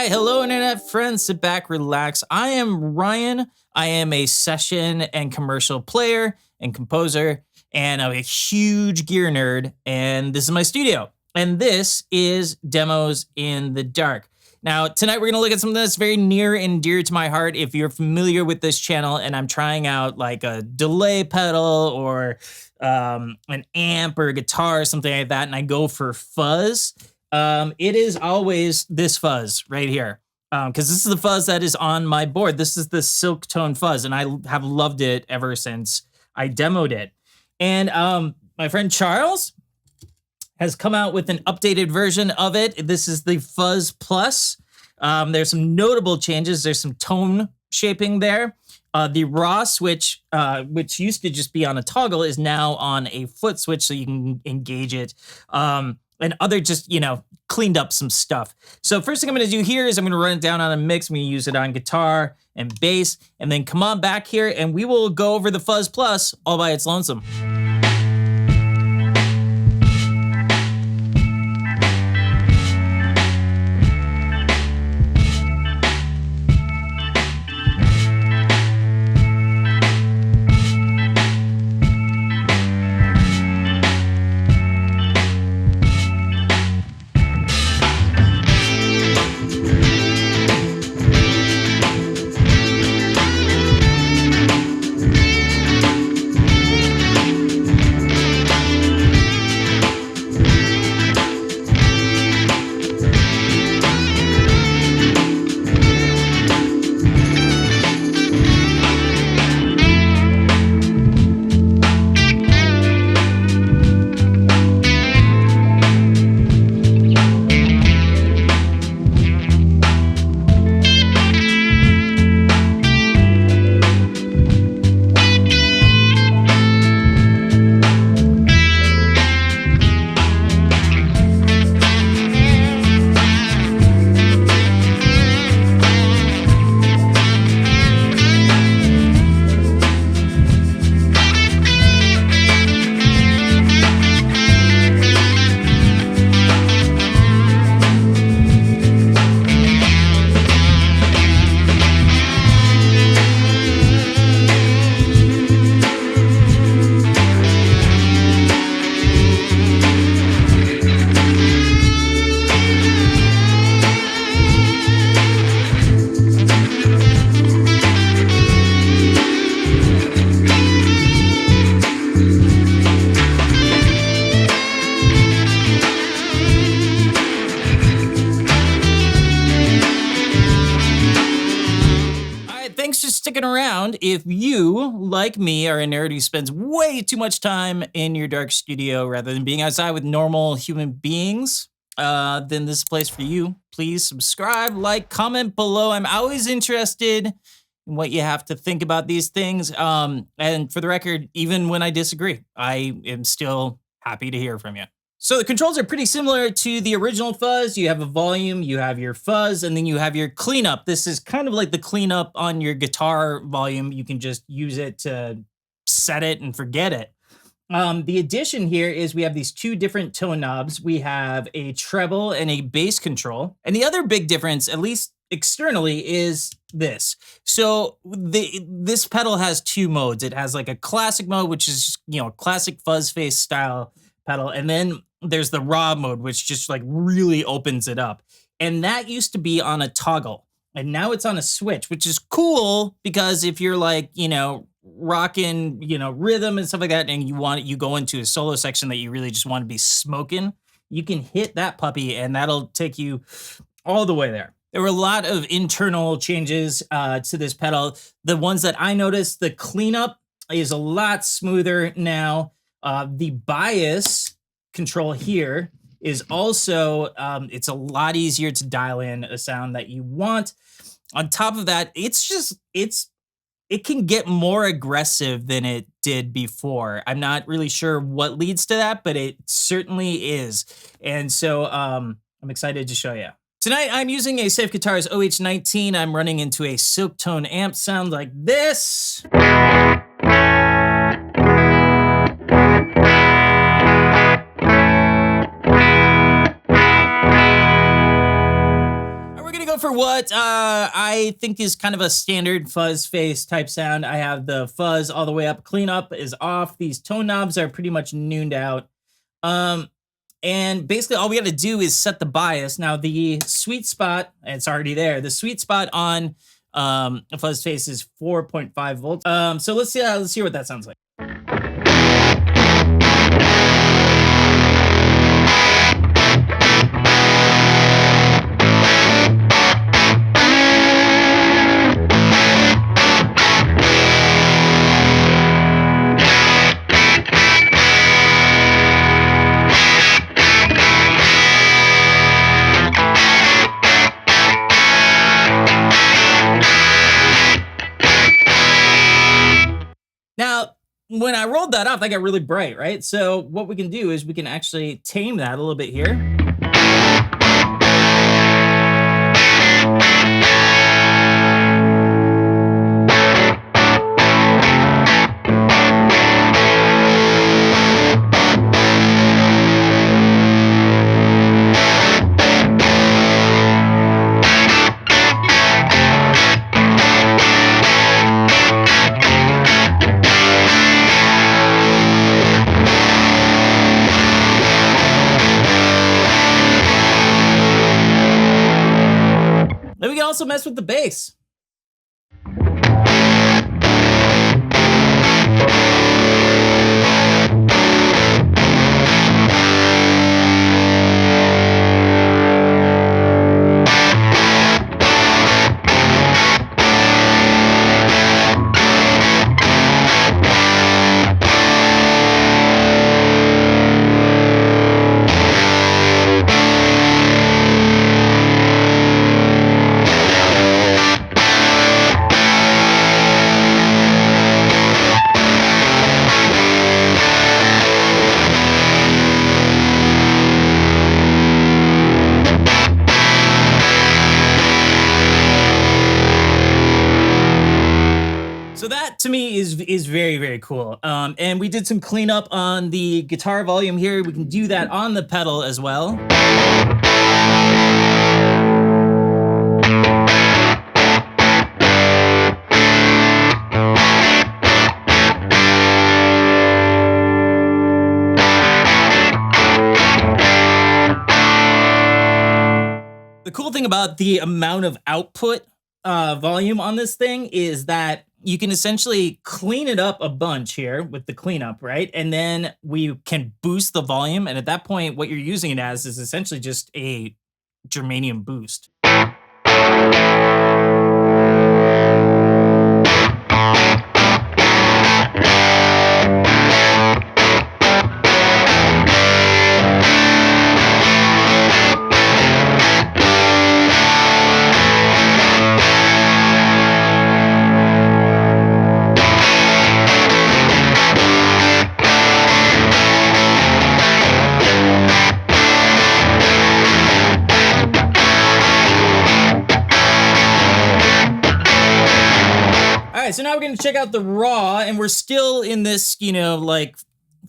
Hello internet friends, sit back, relax. I am Ryan. I am a session and commercial player and composer, and I'm a huge gear nerd, and this is my studio. And this is Demos in the Dark. Now, tonight we're gonna look at something that's very near and dear to my heart. If you're familiar with this channel and I'm trying out like a delay pedal or an amp or a guitar or something like that, and I go for fuzz, it is always this fuzz right here. Because this is the fuzz that is on my board. This is the Silktone Fuzz, and I have loved it ever since I demoed it. And my friend Charles has come out with an updated version of it. This is the Fuzz Plus. There's some notable changes. There's some tone shaping there. The raw switch, which used to just be on a toggle, is now on a foot switch, so you can engage it. And other just, cleaned up some stuff. So first thing I'm gonna do here is I'm gonna run it down on a mix. I'm gonna use it on guitar and bass, and then come on back here and we will go over the Fuzz Plus all by its lonesome. Thanks for sticking around. If you, like me, are a nerd who spends way too much time in your dark studio rather than being outside with normal human beings, then this is a place for you. Please subscribe, like, comment below. I'm always interested in what you have to think about these things. And for the record, even when I disagree, I am still happy to hear from you. So the controls are pretty similar to the original Fuzz. You have a volume, you have your fuzz, and then you have your cleanup. This is kind of like the cleanup on your guitar volume. You can just use it to set it and forget it. The addition here is we have these two different tone knobs. We have a treble and a bass control. And the other big difference, at least externally, is this. So this pedal has two modes. It has like a classic mode, which is just, classic fuzz face style pedal. And then there's the raw mode, which just like really opens it up. And that used to be on a toggle. And now it's on a switch, which is cool because if you're like, rocking, rhythm and stuff like that, and you go into a solo section that you really just want to be smoking, you can hit that puppy and that'll take you all the way there. There were a lot of internal changes to this pedal. The ones that I noticed, the cleanup is a lot smoother now. The bias control here is also, it's a lot easier to dial in a sound that you want. On top of that, it can get more aggressive than it did before. I'm not really sure what leads to that, but it certainly is. And so I'm excited to show you. Tonight, I'm using a Safe Guitars OH19. I'm running into a Silktone amp sound like this. for what I think is kind of a standard fuzz face type sound. I have the fuzz all the way up. Cleanup is off. These tone knobs are pretty much nooned out. And basically all we got to do is set the bias. Now the sweet spot, it's already there. The sweet spot on a fuzz face is 4.5 volts. So let's see what that sounds like. Now, when I rolled that off, that got really bright, right? So what we can do is we can actually tame that a little bit here. Then we can also mess with the bass. So that to me is very, very cool. And we did some cleanup on the guitar volume here. We can do that on the pedal as well. The cool thing about the amount of output volume on this thing is that you can essentially clean it up a bunch here with the cleanup, right? And then we can boost the volume. And at that point, what you're using it as is essentially just a germanium boost. So now we're going to check out the raw, and we're still in this, you know, like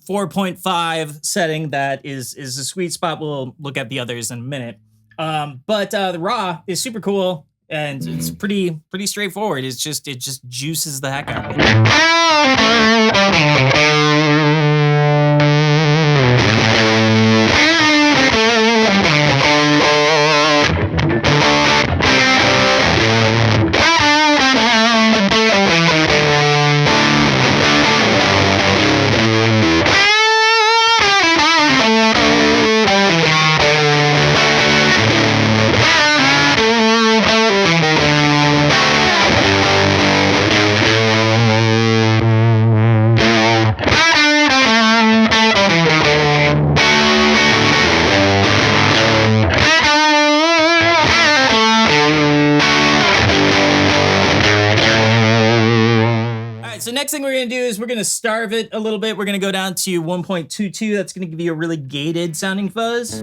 4.5 setting that is a sweet spot. We'll look at the others in a minute. But the raw is super cool, and it's pretty straightforward. It just juices the heck out of it. So next thing we're going to do is we're going to starve it a little bit. We're going to go down to 1.22. That's going to give you a really gated sounding fuzz.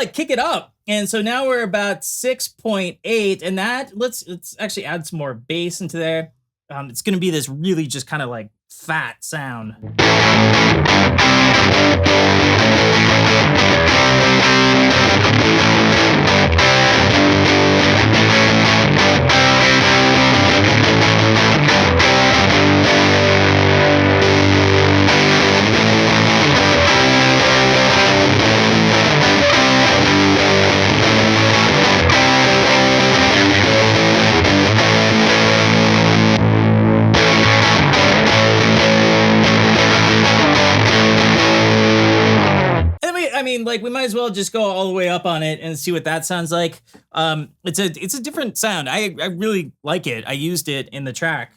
like kick it up. And so now we're about 6.8, and that let's actually add some more bass into there. It's gonna be this really just kind of like fat sound. Like we might as well just go all the way up on it and see what that sounds like. It's a different sound. I really like it. I used it in the track.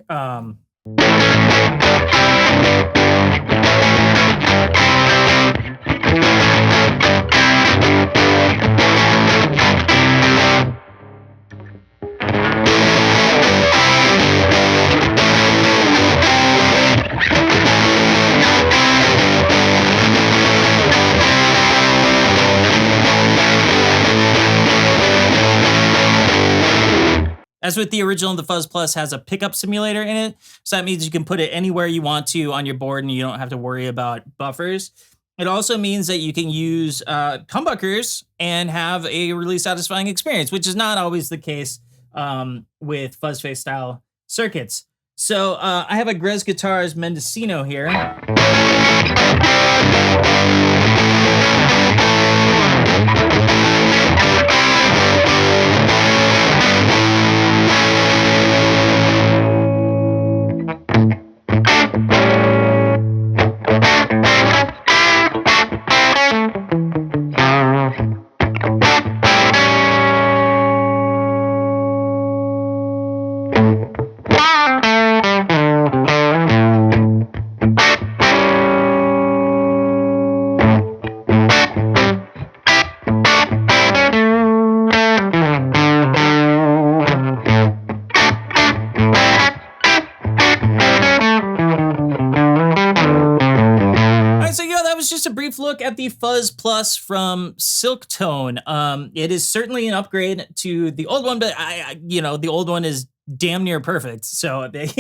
As with the original, the Fuzz Plus has a pickup simulator in it. So that means you can put it anywhere you want to on your board and you don't have to worry about buffers. It also means that you can use humbuckers and have a really satisfying experience, which is not always the case with fuzz face style circuits. So I have a Grez Guitars Mendocino here. Just a brief look at the Fuzz Plus from Silktone. It is certainly an upgrade to the old one, but the old one is damn near perfect. So it's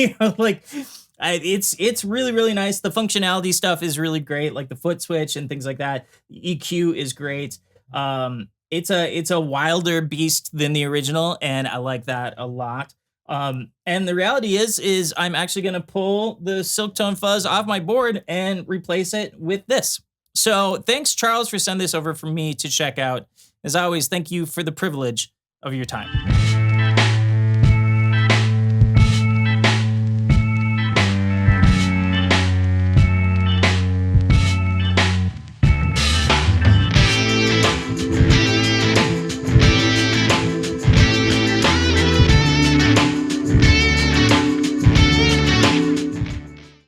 really, really nice. The functionality stuff is really great, like the foot switch and things like that. The EQ is great. It's a wilder beast than the original, and I like that a lot. And the reality is I'm actually going to pull the Silktone Fuzz off my board and replace it with this. So thanks, Charles, for sending this over for me to check out. As always, thank you for the privilege of your time.